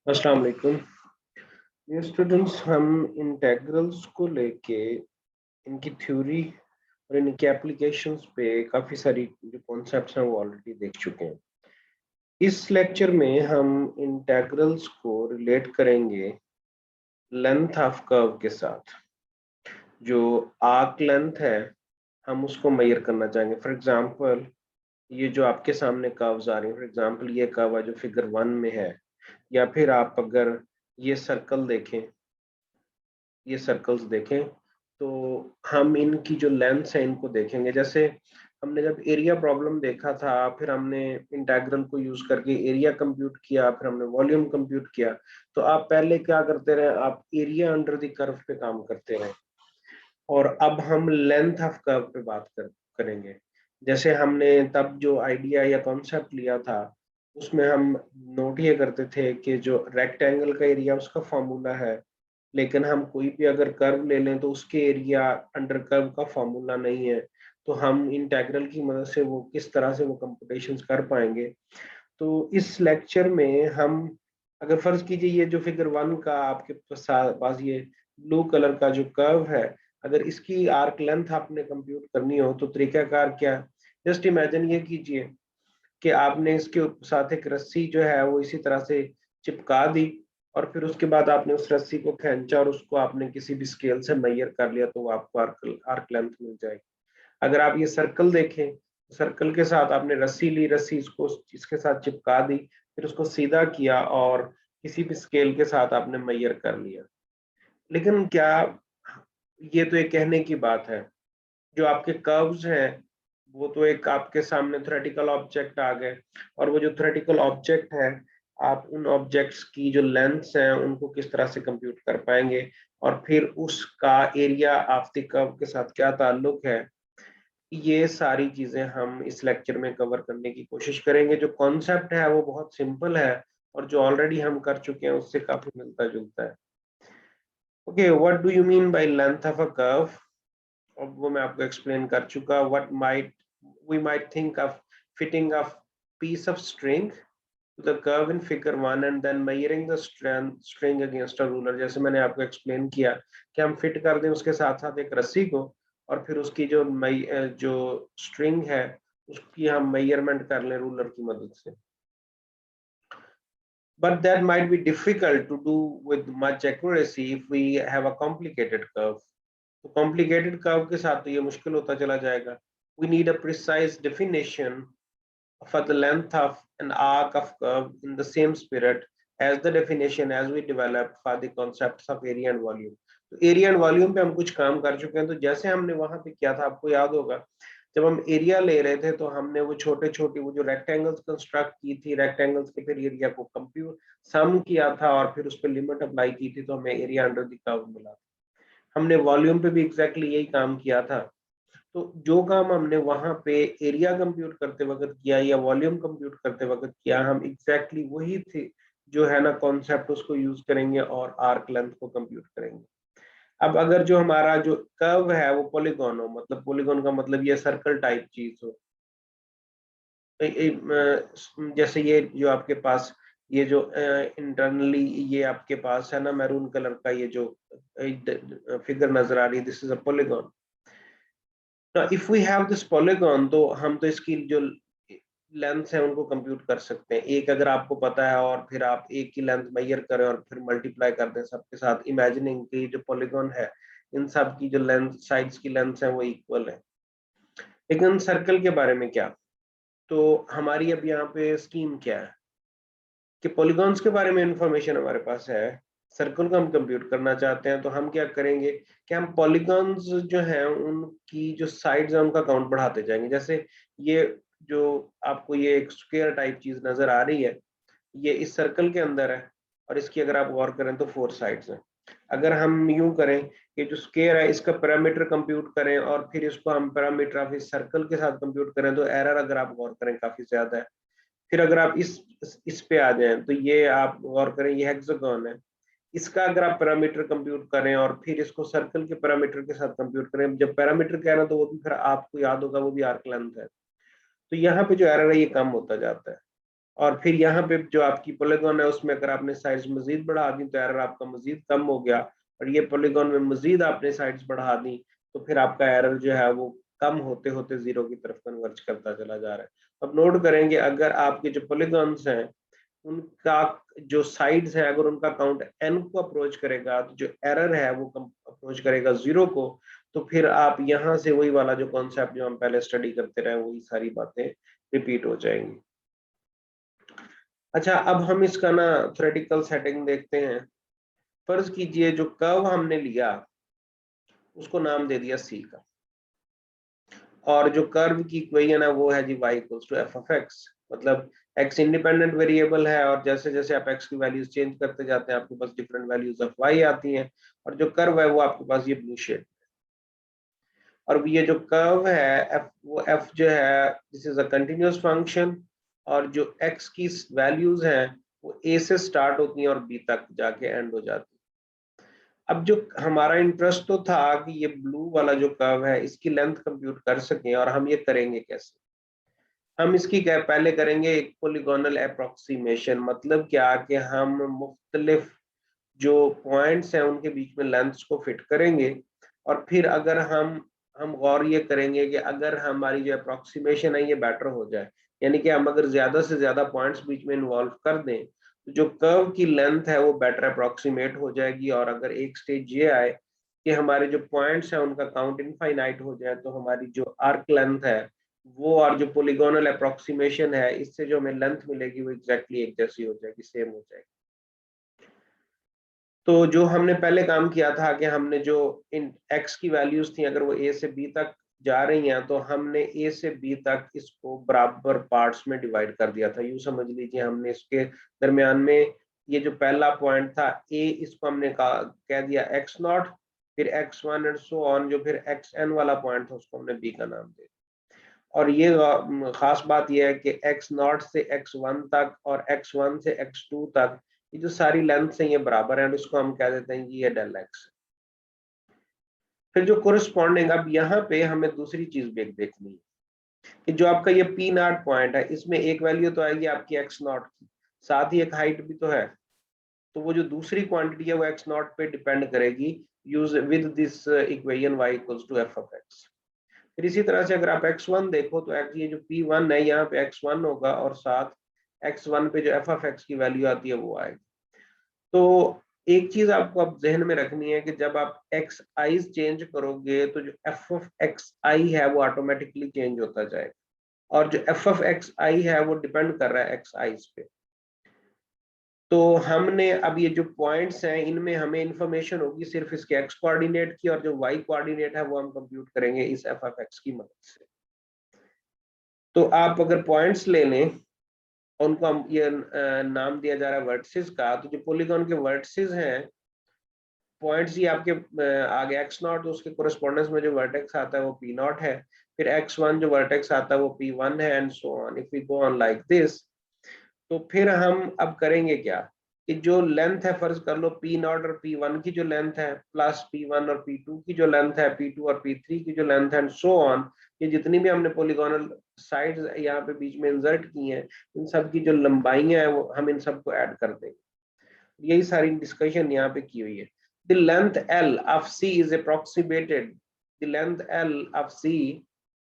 अस्सलाम वालेकुम। ये स्टूडेंट्स हम इंटेग्रल्स को लेके इनकी थ्योरी और इनके एप्लीकेशंस पे काफ़ी सारी जो कॉन्सेप्ट्स हैं वो ऑलरेडी देख चुके हैं। इस लेक्चर में हम इंटेग्रल्स को रिलेट करेंगे लेंथ ऑफ कर्व के साथ। जो आर्क लेंथ है हम उसको मेजर करना चाहेंगे। फॉर एग्जांपल ये जो आपके सामने कर्व्स आ रही हैं, फॉर एग्जांपल ये कर्व है जो फिगर 1 में है, या फिर आप अगर ये सर्कल देखें, ये सर्कल्स देखें तो हम इनकी जो लेंथ्स है इनको देखेंगे। जैसे हमने जब एरिया प्रॉब्लम देखा था, फिर हमने इंटेग्रल को यूज करके एरिया कंप्यूट किया, फिर हमने वॉल्यूम कंप्यूट किया। तो आप पहले क्या करते रहे, आप एरिया अंडर द कर्व पे काम करते रहे, और अब हम लेंथ ऑफ कर्व पे करेंगे। जैसे हमने तब जो आइडिया या कॉन्सेप्ट लिया था उसमें हम नोट ये करते थे कि जो रेक्टेंगल का एरिया उसका फॉर्मूला है, लेकिन हम कोई भी अगर कर्व ले लें तो उसके एरिया अंडर कर्व का फॉर्मूला नहीं है। तो हम इंटेग्रल की मदद से वो किस तरह से वो कंप्यूटेशंस कर पाएंगे। तो इस लेक्चर में हम, अगर फर्ज कीजिए ये जो फिगर 1 का आपके पास ये ब्लू कलर का जो कर्व है, अगर इसकी आर्क लेंथ आपने कंप्यूट करनी हो तो तरीकाकार क्या है। जस्ट इमेजिन ये कीजिए कि आपने इसके साथ एक रस्सी जो है वो इसी तरह से चिपका दी, और फिर उसके बाद आपने उस रस्सी को खींचा और उसको आपने किसी भी स्केल से मेजर कर लिया तो वो आपको आर्क आर्क लेंथ मिल जाएगी। अगर आप ये सर्कल देखें, सर्कल के साथ आपने रस्सी ली, रस्सी इसको इसके साथ चिपका दी, फिर उसको सीधा किया और किसी भी स्केल के साथ आपने मेजर कर लिया। लेकिन क्या, ये तो एक कहने की बात है। जो आपके कर्व्स हैं वो तो एक आपके सामने थ्योरेटिकल ऑब्जेक्ट आ गए, और वो जो थ्योरेटिकल ऑब्जेक्ट है, आप उन ऑब्जेक्ट्स की जो लेंथ्स हैं उनको किस तरह से कंप्यूट कर पाएंगे, और फिर उसका एरिया ऑफ द कर्व के साथ क्या ताल्लुक है। ये सारी चीजें हम इस लेक्चर में कवर करने की कोशिश करेंगे। जो कॉन्सेप्ट है वो बहुत सिंपल है, और जो ऑलरेडी हम कर चुके हैं उससे काफी मिलता जुलता है। Okay, what do you mean by length of a curve? अब वो मैं आपको एक्सप्लेन कर चुका। What might we might think of fitting a piece of string to the curve in figure 1 and then measuring the string against a ruler। जैसे मैंने आपको explain किया कि हम फिट कर दें उसके साथ साथ एक रस्सी को, और फिर उसकी जो स्ट्रिंग है उसकी हम मेजरमेंट कर लें रूलर की मदद से। But that might be difficult to do with much accuracy if we have a complicated curve। तो complicated curve के साथ तो ये मुश्किल होता चला जाएगा। We need a precise definition for the length of an arc of curve in the same spirit as the definition as we developed for the concepts of area and volume। तो area and volume पे हम कुछ काम कर चुके हैं। तो जैसे हमने वहां पे किया था, आपको याद होगा, जब हम एरिया ले रहे थे तो हमने वो छोटे छोटे वो जो रेक्टेंगल्स कंस्ट्रक्ट की थी, रेक्टेंगल्स के फिर एरिया को कंप्यूट सम किया था और फिर उस पर लिमिट अप्लाई की थी, तो हमें एरिया अंडर द कर्व मिला था। हमने वॉल्यूम पे भी एग्जैक्टली यही काम किया था। तो जो काम हमने वहां पे एरिया कंप्यूट करते वक्त किया या वॉल्यूम कंप्यूट करते वक्त किया, हम एग्जैक्टली वही थे जो है ना कॉन्सेप्ट उसको यूज करेंगे और आर्क लेंथ को कंप्यूट करेंगे। अब अगर जो हमारा जो कर्व है वो पॉलीगॉन हो, मतलब पॉलीगॉन का मतलब ये सर्कल टाइप चीज हो, जैसे ये जो आपके पास ये जो इंटरनली ये आपके पास है ना मैरून कलर का ये जो फिगर नजर आ रही है, this is a polygon. If we have this polygon तो हम तो इसकी जो लेंथ है उनको कंप्यूट कर सकते हैं। एक अगर आपको पता है और फिर आप एक की लेंथ मेजर करें और फिर मल्टीप्लाई कर दें सबके साथ, इमेजिनिंग कि जो पॉलीगॉन है इन सब की जो लेंथ साइड्स की लेंथ है वो इक्वल है। लेकिन सर्कल के बारे में क्या? तो हमारी अब यहाँ पे स्कीम क्या है कि पॉलीगॉन्स के बारे में इंफॉर्मेशन हमारे पास है, सर्कल को हम कंप्यूट करना चाहते हैं, तो हम क्या करेंगे कि हम पॉलीगॉन्स जो हैं उनकी जो साइड्स हैं उनका काउंट बढ़ाते जाएंगे। जैसे ये जो आपको ये एक स्क्वायर टाइप चीज नजर आ रही है, ये इस सर्कल के अंदर है, और इसकी अगर आप गौर करें तो 4 साइड्स हैं। अगर हम यूं करें कि जो स्क्वायर है इसका पैरामीटर कंप्यूट करें और फिर इसको हम पैरामीटर ऑफ इस सर्कल के साथ कंप्यूट करें, तो एरर अगर आप गौर करें काफी ज्यादा है। फिर अगर आप इस पे आ जाएं तो ये आप गौर करें ये हेक्सागोन है, इसका अगर आप पैरामीटर कंप्यूट करें और फिर इसको सर्कल के पैरामीटर के साथ कंप्यूट करें, जब पैरामीटर कह रहे हैं तो वो भी फिर आपको याद होगा वो भी आर्क लेंथ है। तो यहाँ पे जो एरर है ये कम होता जाता है। और फिर यहाँ पे जो आपकी पॉलीगॉन है उसमें अगर आपने साइज मजीद बढ़ा दी तो एरर आपका मजीद कम हो गया, और ये पॉलीगॉन में मजीद आपने साइज बढ़ा दी तो फिर आपका एरर जो है वो कम होते होते जीरो की तरफ कन्वर्ज करता चला जा रहा है। अब नोट करेंगे अगर आपके जो पॉलीगॉन्स हैं उनका जो साइड्स है अगर उनका काउंट n को अप्रोच करेगा तो जो एरर है वो अप्रोच करेगा जीरो को, तो फिर आप यहाँ से वही वाला जो कॉन्सेप्ट जो हम पहले स्टडी करते रहे वही सारी बातें रिपीट हो जाएंगी। अच्छा, अब हम इसका ना थ्योरेटिकल सेटिंग देखते हैं। फर्ज कीजिए जो कर्व हमने लिया उसको नाम दे दिया सी का, और जो कर्व की इक्वेशन है वो है जी y equals to f of x. मतलब x इंडिपेंडेंट वेरिएबल है और जैसे जैसे आप x की वैल्यूज चेंज करते जाते हैं आपके पास डिफरेंट वैल्यूज ऑफ y आती हैं, और जो कर्व है वो आपके पास ये ब्लू शेड, और ये जो कर्व है f, वो f जो है this is a continuous function, और जो x की वैल्यूज हैं वो a से स्टार्ट होती हैं और b तक जाके एंड हो जाती है। अब जो हमारा इंटरेस्ट तो था कि ये ब्लू वाला जो कर्व है इसकी लेंथ कंप्यूट कर सकें, और हम ये करेंगे कैसे? हम इसकी क्या पहले करेंगे एक पॉलीगोनल अप्रोक्सीमेशन। मतलब क्या कि हम मुख्तलिफ जो पॉइंट्स हैं उनके बीच में लेंथ्स को फिट करेंगे, और फिर अगर हम गौर ये करेंगे कि अगर हमारी जो अप्रोक्सीमेशन है ये बेटर हो जाए, यानी कि हम अगर ज्यादा से ज्यादा पॉइंट्स बीच में इन्वॉल्व कर दें तो जो कर्व की लेंथ है वो बेटर अप्रोक्सीमेट हो जाएगी, और अगर एक स्टेज ये आए कि हमारे जो पॉइंट्स हैं उनका काउंट इनफाइनाइट हो जाए तो हमारी जो आर्क लेंथ है वो और जो पॉलीगोनल अप्रोक्सीमेशन है इससे जो हमें लेंथ मिलेगी वो एग्जैक्टली एक जैसी हो जाएगी, सेम हो जाएगी। तो जो हमने पहले काम किया था कि हमने जो इन x की वैल्यूज थी अगर वो a से b तक जा रही हैं तो हमने a से b तक इसको बराबर पार्ट्स में डिवाइड कर दिया था। यूं समझ लीजिए हमने इसके दरमियान में ये जो पहला पॉइंट था a, इसको हमने कह दिया x नॉट, फिर x1 एंड सो ऑन, जो फिर xn वाला पॉइंट था उसको हमने b का नाम दिया। और ये खास बात यह है कि x नॉट से x1 तक और x1 से x2 तक ये जो सारी लेंथ है ये बराबर है, और इसको हम कह देते हैं कि ये डेल x। फिर जो कोरिस्पॉन्डिंग, अब यहाँ पे हमें दूसरी चीज भी एक देखनी है कि जो आपका ये पी नॉट पॉइंट है इसमें एक वैल्यू तो आएगी आपकी एक्स नॉट की, साथ ही एक हाइट भी तो है, तो वो जो दूसरी क्वांटिटी है वो एक्स नॉट पे डिपेंड करेगी use with this equation y equals to f of x. फिर इसी तरह से अगर आप x1 देखो तो ये जो p1 है यहाँ पे x1 होगा और साथ x1 पे जो f ऑफ x की वैल्यू आती है वो आएगी। तो एक चीज आपको अब जहन में रखनी है कि जब आप एक्स आई चेंज करोगे तो जो एफ ऑफ एक्स आई है वो ऑटोमेटिकली चेंज होता जाएगा, और जो एफ ऑफ एक्स आई है वो डिपेंड कर रहा है एक्स आईज पे। तो हमने अब ये जो पॉइंट्स हैं इनमें हमें इंफॉर्मेशन होगी सिर्फ इसके एक्स कोऑर्डिनेट की, और जो वाई कोऑर्डिनेट है वो हम कंप्यूट करेंगे इस एफ ऑफ एक्स की मदद से। तो आप अगर पॉइंट्स ले लें, उनको हम ये नाम दिया जा रहा है वर्टिसेस का, तो जो पॉलीगॉन के वर्टिसेस हैं पॉइंट्स ये आपके आगे एक्स नॉट, तो उसके कोरेस्पोंडेंस में जो वर्टेक्स आता है वो पी नॉट है, फिर x1 जो वर्टेक्स आता है वो p1 है, and so on if we go on like this. तो फिर हम अब करेंगे क्या कि जो लेंथ है फर्ज कर लो पी नॉट और p1 की जो लेंथ है प्लस p1 और p2 की जो लेंथ है, p2 और p3 की जो लेंथ है, एंड सो ऑन, ये जितनी भी हमने पॉलीगोनल साइड्स यहाँ पे बीच में इंसर्ट की हैं इन सब की जो लंबाइयां हैं वो हम इन सबको ऐड कर देंगे। यही सारी डिस्कशन यहाँ पे की हुई है। The length L of C is approximated. The length L of C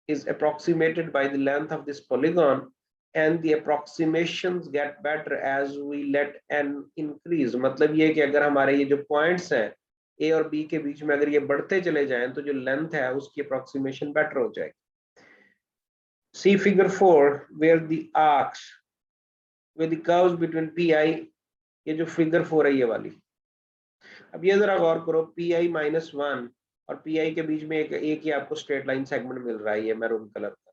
is approximated by the length of this polygon, and the approximations get better as we let n increase. मतलब ये कि अगर हमारे ये जो पॉइंट्स हैं A और B के बीच में अगर ये बढ़ते चले जाएं तो जो लेंथ है उसकी अप्रोक्सीमेशन बेटर हो जाएगी। See figure 4 where the arcs with the curves between pi, ये जो फिगर 4 है ये वाली, अब ये जरा गौर करो pi-1 और pi के बीच में एक ही आपको स्ट्रेट लाइन सेगमेंट मिल रहा है ये मैरून कलर का।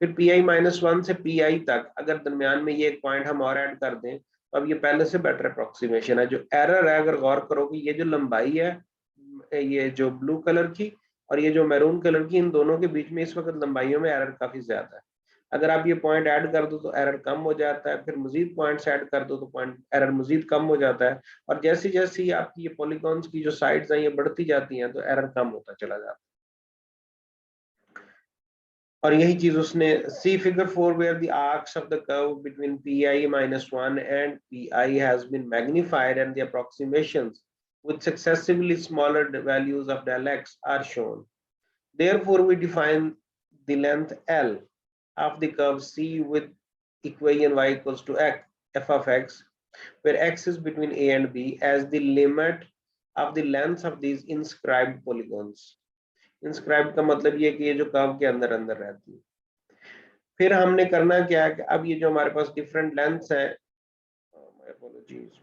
फिर pi-1 से pi तक अगर दरमियान में ये एक पॉइंट हम और ऐड कर दें तो अब ये पहले से बेटर अप्रोक्सीमेशन है। जो एरर है अगर गौर करो कि ये जो लंबाई है ये जो ब्लू कलर की और ये जो मैरून कलर की, इन दोनों के बीच में इस वक्त लंबाइयों में एरर काफी ज्यादा है। अगर आप ये पॉइंट ऐड कर दो तो एरर कम हो जाता है, फिर मजीद पॉइंट्स ऐड कर दो तो पॉइंट एरर मजीद कम हो जाता है, और जैसी जैसी आपकी ये पॉलीगॉन्स की जो साइड्स हैं ये बढ़ती जाती हैं तो एरर कम होता चला जाता है। और यही चीज उसने सी figure 4 where the arcs of the curve between pi minus 1 and pi has been magnified and the approximations with successively smaller values of del x are shown. Therefore, we define the length L of the curve C with equation y equals to x, f of x, where x is between a and b as the limit of the length of these inscribed polygons. Inscribed का मतलब ये कि ये जो curve के अंदर अंदर रहती है। फिर हमने करना क्या है कि अब ये जो हमारे पास डिफरेंट लेंथ्स है, my apologies,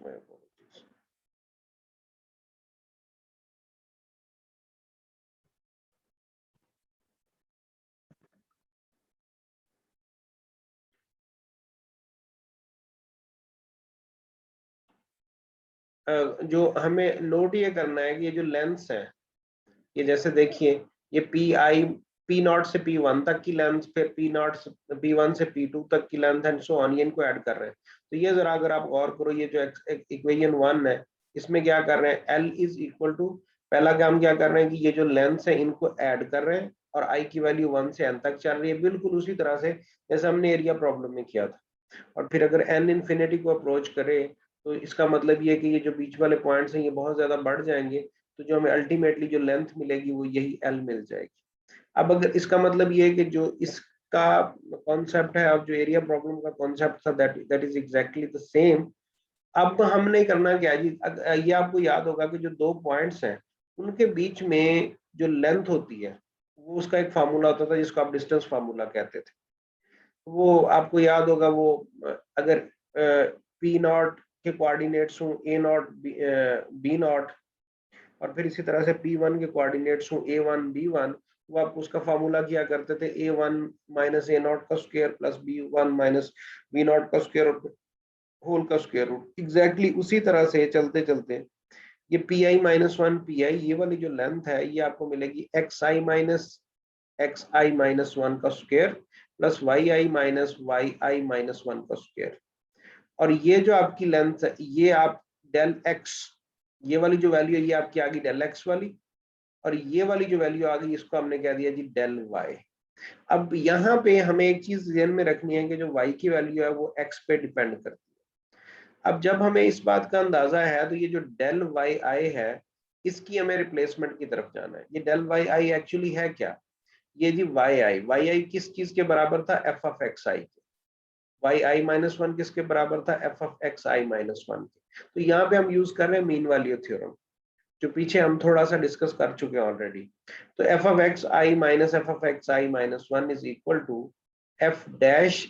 जो हमें नोट ये करना है कि ये जो लेंथ्स है, ये जैसे देखिए ये पी नॉट से P1 तक की लेंथ, फिर P1 से P2 तक की लेंथ एंड सो ऑन, ये इनको ऐड कर रहे हैं। तो ये जरा अगर आप गौर करो, ये जो इक्वेशन 1 है इसमें क्या कर रहे हैं, L इज इक्वल टू, पहला काम क्या कर रहे हैं कि ये जो लेंथ है इनको ऐड कर रहे हैं और I की वैल्यू 1 से n तक चल रही है, बिल्कुल उसी तरह से जैसे हमने एरिया प्रॉब्लम में किया था। और फिर अगर n इन्फिनिटी को अप्रोच करे तो इसका मतलब ये है कि ये जो बीच वाले पॉइंट्स हैं ये बहुत ज्यादा बढ़ जाएंगे, तो जो हमें अल्टीमेटली जो लेंथ मिलेगी वो यही L मिल जाएगी। अब अगर इसका मतलब ये है कि जो इसका कॉन्सेप्ट है, अब जो एरिया प्रॉब्लम का कॉन्सेप्ट था that is exactly the same. अब हमने करना क्या है जी, ये आपको याद होगा कि जो दो पॉइंट्स हैं उनके बीच में जो लेंथ होती है वो उसका एक फार्मूला होता था जिसको आप डिस्टेंस फार्मूला कहते थे। वो आपको याद होगा, वो अगर पी नॉट के कोऑर्डिनेट्स हो ए नॉट बी नॉट और फिर इसी तरह से P1 के कोऑर्डिनेट्स हो A1 B1, वो आप उसका फार्मूला किया करते थे A1 माइनस ए नॉट का square plus B1 minus b not का स्क्वायर होल का स्क्वायर रूट। एग्जैक्टली उसी तरह से चलते चलते ये Pi माइनस 1 Pi, ये वाली जो लेंथ है ये आपको मिलेगी xi माइनस 1 का स्क्वायर प्लस yi माइनस 1 का स्क्वायर। और ये जो आपकी लेंथ है ये आप डेल x, ये वाली जो वैल्यू है ये आपकी आ गई डेल एक्स वाली, और ये वाली जो वैल्यू आ गई इसको हमने कह दिया जी डेल वाई। अब यहाँ पे हमें एक चीज ध्यान में रखनी है कि जो y की वैल्यू है वो x पे डिपेंड करती है। अब जब हमें इस बात का अंदाजा है तो ये जो डेल वाई आई है इसकी हमें रिप्लेसमेंट की तरफ जाना है। ये डेल वाई आई एक्चुअली है क्या, ये जी वाई आई किस चीज के बराबर था, एफ ऑफ एक्स आई के। वाई आई माइनस 1 किसके बराबर था, F of x i minus 1 के। तो यहाँ पे हम यूज कर रहे हैं मीन वैल्यू थ्योरम, जो पीछे हम थोड़ा सा डिस्कस कर चुके हैं ऑलरेडी। तो f of x i minus f of x i minus 1 is equal to f dash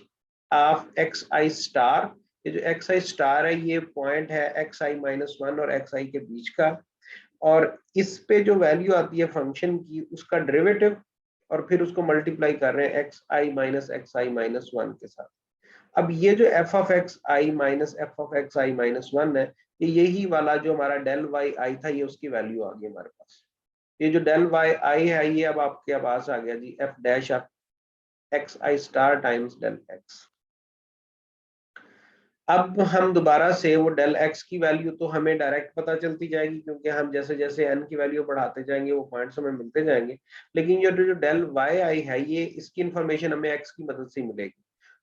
of x i star. ये जो एक्स आई स्टार है ये पॉइंट है एक्स आई माइनस 1 और एक्स आई के बीच का, और इस पे जो वैल्यू आती है फंक्शन की उसका डेरिवेटिव, और फिर उसको मल्टीप्लाई कर रहे हैं एक्स आई माइनस 1 के साथ। अब ये जो F of x i minus f of x i minus 1 है, ये यही वाला जो हमारा डेल वाई आई था ये उसकी वैल्यू आ गई हमारे पास। ये जो डेल वाई आई है ये अब आपके पास आ गया g f dash of x i star times del x. अब हम दोबारा से वो डेल एक्स की वैल्यू तो हमें डायरेक्ट पता चलती जाएगी, क्योंकि हम जैसे जैसे एन की वैल्यू बढ़ाते जाएंगे वो पॉइंट्स हमें मिलते जाएंगे। लेकिन ये जो डेल वाई आई है ये इसकी इंफॉर्मेशन हमें एक्स की मदद से मिलेगी।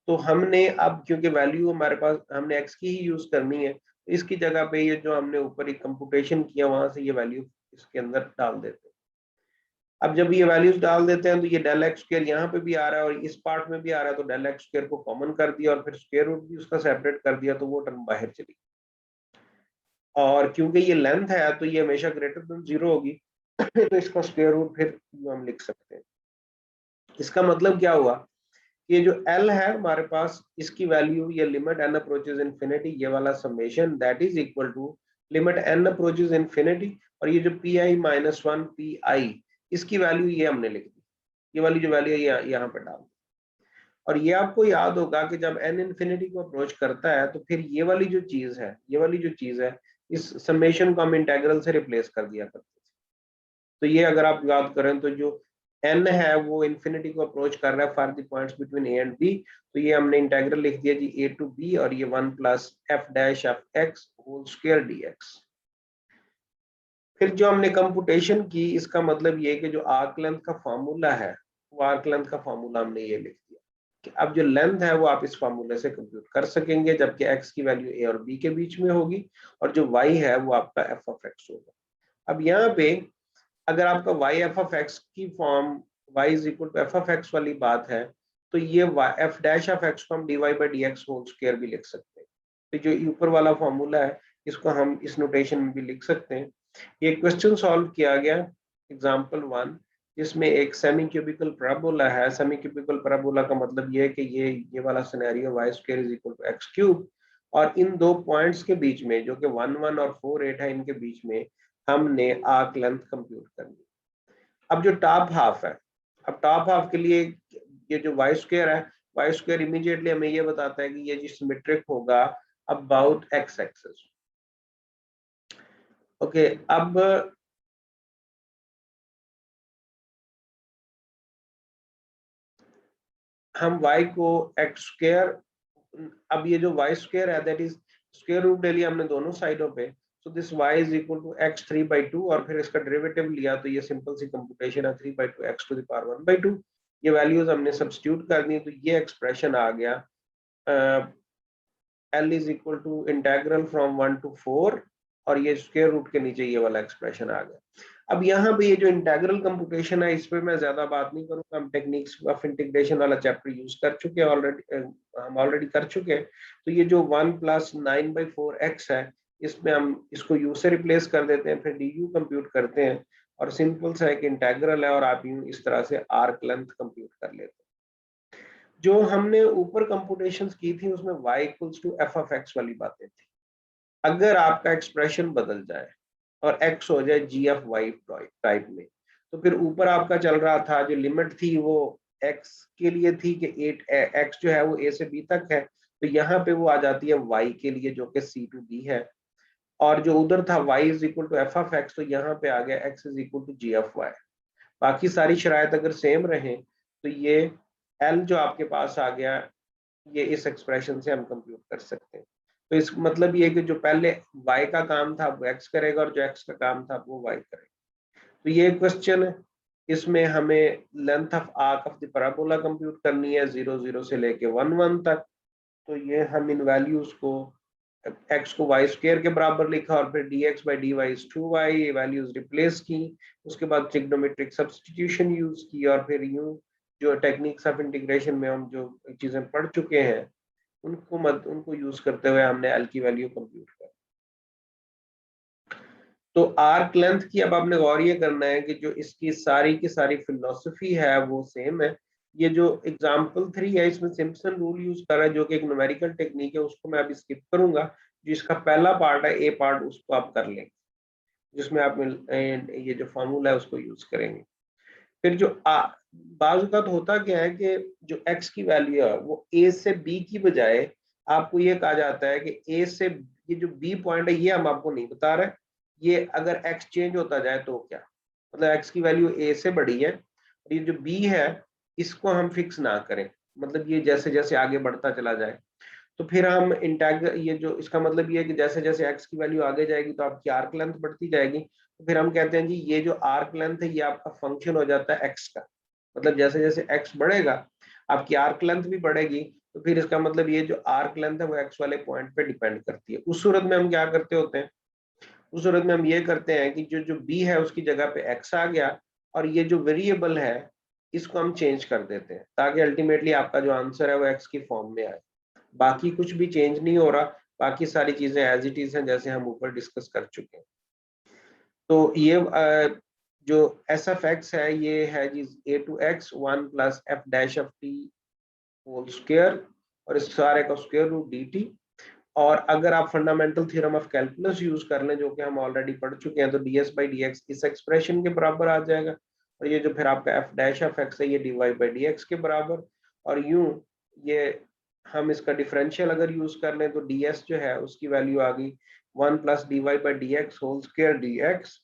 तो हमने अब क्योंकि वैल्यू हमारे पास हमने एक्स की ही यूज करनी है, इसकी जगह पे ये जो हमने ऊपर एक कंप्यूटेशन किया वहां से ये वैल्यू इसके अंदर डाल देते हैं। अब जब ये वैल्यूज डाल देते हैं तो ये डेल एक्स स्क्वायर यहाँ पे भी आ रहा है और इस पार्ट में भी आ रहा है, तो डेल एक्स स्क्वायर को कॉमन कर दिया और फिर स्क्वायर रूट भी उसका सेपरेट कर दिया, तो वो टर्म बाहर चली। और क्योंकि ये लेंथ है तो ये हमेशा ग्रेटर देन 0 होगी तो इसका स्क्वायर रूट फिर हम लिख सकते हैं। इसका मतलब क्या हुआ, ये जो L है हमारे पास इसकी वैल्यू ये लिमिट n अप्रोचेस इन्फिनिटी, ये वाला summation that is equal to limit n approaches infinity, और ये जो Pi माइनस 1 Pi इसकी वैल्यू ये हमने लिख दी, ये वाली जो वैल्यू है यहाँ पे डाल। और ये आपको याद होगा कि जब n इन्फिनिटी को अप्रोच करता है तो फिर ये वाली जो चीज है, ये वाली जो चीज है इस समेशन को हम इंटेग्रल से रिप्लेस कर दिया करते थे। तो ये अगर आप याद करें तो जो n है वो इन्फिनिटी को अप्रोच कर रहा है for the points between a and b, तो ये हमने इंटेग्रल लिख दिया जी a टू b, और ये 1 plus f dash of x whole square dx। फिर जो हमने कंप्यूटेशन की इसका मतलब ये कि जो आर्क लेंथ का फॉर्मूला है वो आर्क लेंथ का फॉर्मूला हमने ये लिख दिया कि अब जो लेंथ है वो आप इस फार्मूले से कंप्यूट कर सकेंगे, जबकि x की वैल्यू a और b के बीच में होगी और जो y है वो आपका f ऑफ x होगा। अब यहाँ पे अगर आपका y f ऑफ x की form y is equal to f of x वाली बात है, तो ये f डैश ऑफ x को हम dy by dx whole square भी लिख सकते हैं। तो जो ऊपर वाला फॉर्मूला है इसको हम इस नोटेशन में भी लिख सकते हैं। ये क्वेश्चन सॉल्व किया गया एग्जांपल 1, जिसमें एक सेमी क्यूबिकल पैराबोला है। सेमी क्यूबिकल पैराबोला का मतलब ये है कि ये वाला scenario y square is equal to x cube, और इन दो पॉइंट्स के बीच में जो कि 1 1 और 4 8 है, इनके बीच में हमने आर्क लेंथ कंप्यूट करनी। अब जो टॉप हाफ है, अब टॉप हाफ के लिए ये जो y स्क्वायर है, y स्क्वायर इमीडिएटली हमें ये बताता है कि ये जो सिमेट्रिक होगा अबाउट x एक्सिस। ओके, अब हम y को x स्क्वायर, अब ये जो y स्क्वायर है दैट इज स्क्वायर रूट ले लिया हमने दोनों साइडों पे, so this y is equal to x 3/2 और फिर इसका डेरिवेटिव लिया तो ये सिंपल सी कंप्यूटेशन है 3/2 x टू द पावर 1/2। ये वैल्यूज हमने सब्स्टिट्यूट कर दी तो ये एक्सप्रेशन आ गया L is equal to integral from 1 to 4 और ये स्क्वायर रूट के नीचे ये वाला एक्सप्रेशन आ गया। अब यहाँ पे ये जो इंटेग्रल कंप्यूटेशन है इस पे मैं ज्यादा बात नहीं करूंगा, हम टेक्निक्स ऑफ इंटीग्रेशन वाला चैप्टर यूज कर चुके हैं ऑलरेडी, हम ऑलरेडी कर चुके हैं। तो ये जो 1 + 9/4x है, इसमें हम इसको u से रिप्लेस कर देते हैं, फिर du कंप्यूट करते हैं और सिंपल सा एक इंटेग्रल है और आप यूं इस तरह से आर्क लेंथ कंप्यूट कर लेते हैं। जो हमने ऊपर कंप्यूटेशंस की थी उसमें y equals to f of x वाली बातें थी। अगर आपका एक्सप्रेशन बदल जाए और x हो जाए g ऑफ y टाइप में, तो फिर ऊपर आपका चल रहा था जो लिमिट थी वो x के लिए थी कि 8x जो है वो a से b तक है, तो यहाँ पे वो आ जाती है y के लिए जो कि c to d है, और जो उधर था y is equal to f of x, तो यहाँ पे आ गया x is equal to g of y। बाकी सारी शराइत अगर सेम रहे तो ये L जो आपके पास आ गया, ये इस एक्सप्रेशन से हम कंप्यूट कर सकते हैं। तो इस मतलब ये कि जो पहले y का काम था वो x करेगा और जो x का काम था वो y करेगा। तो ये क्वेश्चन है, इसमें हमें length of arc of the parabola compute करनी है 0 0 से लेके 1 1 तक। तो ये हम इन वैल्यूज को x को y स्क्वायर के बराबर लिखा और फिर dx by dy is 2y, ये वैल्यूज रिप्लेस की, उसके बाद ट्रिग्नोमेट्रिक सब्स्टिट्यूशन यूज की और फिर यूं जो टेक्निक्स ऑफ इंटीग्रेशन में हम जो चीजें पढ़ चुके हैं उनको यूज करते हुए हमने एल की वैल्यू कंप्यूट कर। तो आर्क लेंथ की अब आपने गौर ये करना है कि जो इसकी सारी की सारी फिलोसफी है वो सेम है। ये जो एग्जांपल 3 है इसमें सिम्पसन रूल यूज कर रहा है जो कि एक न्यूमेरिकल टेक्निक है, उसको मैं अभी स्किप करूंगा। जिसका पहला पार्ट है ए पार्ट, उसको आप कर लेंगे, जिसमें आप ये जो फॉर्मूला है उसको यूज करेंगे। फिर जो बाज़ औक़ात होता क्या है कि जो x की वैल्यू है वो a से b की बजाय आपको ये कहा जाता है कि a से ये जो b पॉइंट है ये हम आपको नहीं बता रहे, ये अगर x चेंज होता जाए तो क्या, मतलब x की वैल्यू a से बड़ी है और ये जो b है इसको हम फिक्स ना करें, मतलब ये जैसे जैसे आगे बढ़ता चला जाए तो फिर हम इंटेग्रल, ये जो इसका मतलब ये है कि जैसे जैसे x की वैल्यू आगे जाएगी तो आपकी आर्क लेंथ बढ़ती जाएगी। तो फिर हम कहते हैं जी ये जो आर्क लेंथ है ये आपका फंक्शन हो जाता है x का, मतलब जैसे जैसे x बढ़ेगा आपकी आर्क लेंथ भी बढ़ेगी। तो फिर इसका मतलब ये जो आर्क लेंथ है वो x वाले पॉइंट पे डिपेंड करती है। उस सूरत में हम क्या करते होते हैं, उस सूरत में हम ये करते हैं कि जो जो b है उसकी जगह पे x आ गया और ये जो वेरिएबल है इसको हम चेंज कर देते हैं ताकि अल्टीमेटली आपका जो आंसर है वो x की फॉर्म में आए। बाकी कुछ भी चेंज नहीं हो रहा, बाकी सारी चीजें एज इट इज हैं जैसे हम ऊपर डिस्कस कर चुके हैं। तो ये जो एस एफ एक्स है ये है जी a to x 1 + f dash of t whole square और इस सारे का स्क्वायर रूट dt। और अगर आप fundamental theorem of calculus use कर लें जो कि हम ऑलरेडी पढ़ चुके हैं, तो ds by dx इस एक्सप्रेशन के बराबर आ जाएगा और ये जो फिर आपका f डैश ऑफ x है ये dy by dx के बराबर। और यूं ये हम इसका डिफरेंशियल अगर यूज कर लें तो ds जो है उसकी वैल्यू आ गई 1 + dy by dx whole square dx।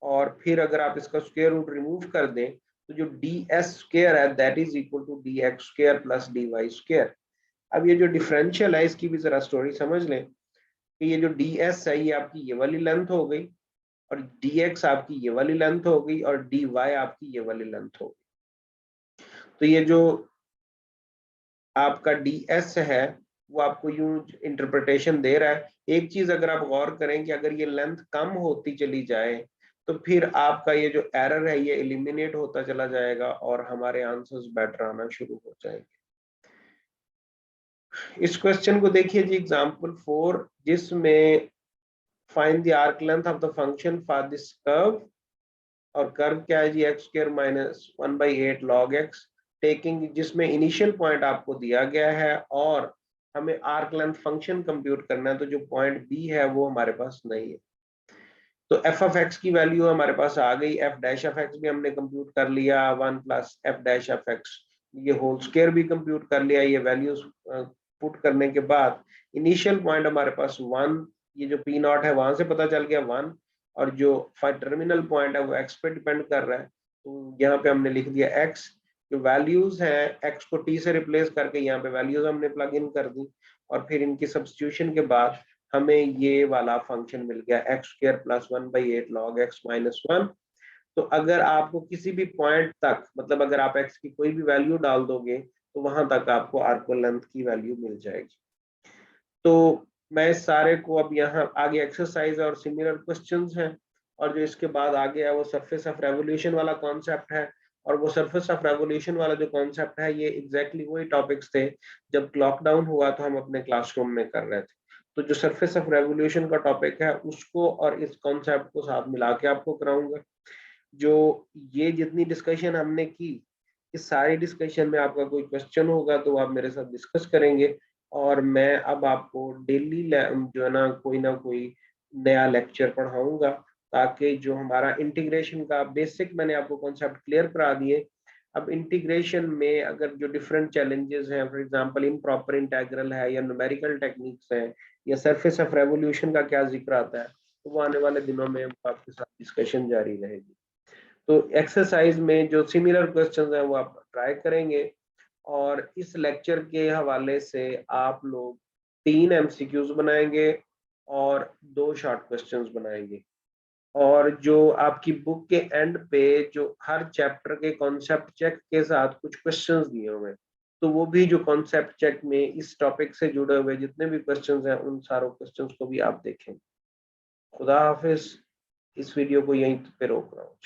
और फिर अगर आप इसका स्क्वायर रूट रिमूव कर दें तो जो ds स्क्वायर है that is equal to dx square plus dy square. अब ये जो डिफरेंशियल है इसकी भी जरा स्टोरी समझ लें कि ये जो ds है ये आपकी ये वाली लेंथ हो गई और dx आपकी ये वाली लेंथ हो गई और dy आपकी ये वाली लेंथ हो गई। तो ये जो आपका ds है वो आपको यूं इंटरप्रिटेशन दे रहा है। एक चीज अगर आप गौर करें कि अगर ये लेंथ कम होती चली जाए तो फिर आपका ये जो एरर है ये एलिमिनेट होता चला जाएगा और हमारे आंसर्स बेटर आना शुरू हो जाएंगे। इस क्वेश्चन को देखिए जी, एग्जांपल 4, जिसमें find the arc length of the function for this curve, और कर्व क्या है जी, x square minus 1/8 log x, taking, जिसमें इनिशियल पॉइंट आपको दिया गया है और हमें आर्क लेंथ फंक्शन कंप्यूट करना है, तो जो पॉइंट बी है वो हमारे पास नहीं है। तो एफ ऑफ एक्स की वैल्यू हमारे पास आ गई, एफ डैश ऑफ एक्स भी हमने कंप्यूट कर लिया, 1 plus f dash of x, ये होल स्क्वायर भी कंप्यूट कर लिया। ये वैल्यूज पुट करने के बाद इनिशियल पॉइंट हमारे पास 1, ये जो पी नॉट है वहां से पता चल गया 1, और जो टर्मिनल पॉइंट है वो एक्स पे डिपेंड कर रहा है, तो यहाँ पे हमने लिख दिया एक्स। जो वैल्यूज है एक्स को टी से रिप्लेस करके यहाँ पे वैल्यूज हमने प्लग इन कर दी, और फिर इनकी सब्स्टिट्यूशन के बाद हमें ये वाला फंक्शन मिल गया, x square plus 1/8 log x minus 1। तो अगर आपको किसी भी पॉइंट तक, मतलब अगर आप x की कोई भी वैल्यू डाल दोगे तो वहां तक आपको आर्क लेंथ की वैल्यू मिल जाएगी। तो मैं इस सारे को अब यहाँ आगे एक्सरसाइज और सिमिलर क्वेश्चंस हैं, और जो इसके बाद आगे है वो सरफेस ऑफ रेवोल्यूशन वाला कॉन्सेप्ट है। और वो सरफेस ऑफ रेवोल्यूशन वाला जो कॉन्सेप्ट है ये एग्जैक्टली वही टॉपिक्स थे जब लॉकडाउन हुआ तो हम अपने क्लासरूम में कर रहे थे। तो जो सरफेस ऑफ रेवोल्यूशन का टॉपिक है उसको और इस कॉन्सेप्ट को साथ मिला के आपको कराऊंगा। जो ये जितनी डिस्कशन हमने की, इस सारी डिस्कशन में आपका कोई क्वेश्चन होगा तो आप मेरे साथ डिस्कस करेंगे, और मैं अब आपको डेली जो है ना कोई नया लेक्चर पढ़ाऊंगा, ताकि जो हमारा इंटीग्रेशन का बेसिक मैंने आपको कॉन्सेप्ट क्लियर करा दिए। अब इंटीग्रेशन में अगर जो डिफरेंट चैलेंजेस हैं, फॉर एग्जांपल इम्प्रॉपर इंटेग्रल है या न्यूमेरिकल टेक्निक्स हैं या सरफेस ऑफ रेवोल्यूशन का क्या जिक्र आता है, तो वो आने वाले दिनों में आपके साथ डिस्कशन जारी रहेगी। तो एक्सरसाइज में जो सिमिलर क्वेश्चंस हैं वो आप ट्राई करेंगे, और इस लेक्चर के हवाले से आप लोग 3 एमसीक्यूज बनाएंगे और 2 शॉर्ट क्वेश्चंस बनाएंगे। और जो आपकी बुक के एंड पे जो हर चैप्टर के कॉन्सेप्ट चेक के साथ कुछ क्वेश्चंस दिए हुए हैं, तो वो भी जो कॉन्सेप्ट चेक में इस टॉपिक से जुड़े हुए जितने भी क्वेश्चंस हैं उन सारों क्वेश्चंस को भी आप देखें। खुदा हाफिज। इस वीडियो को यहीं पे रोक रहा हूँ।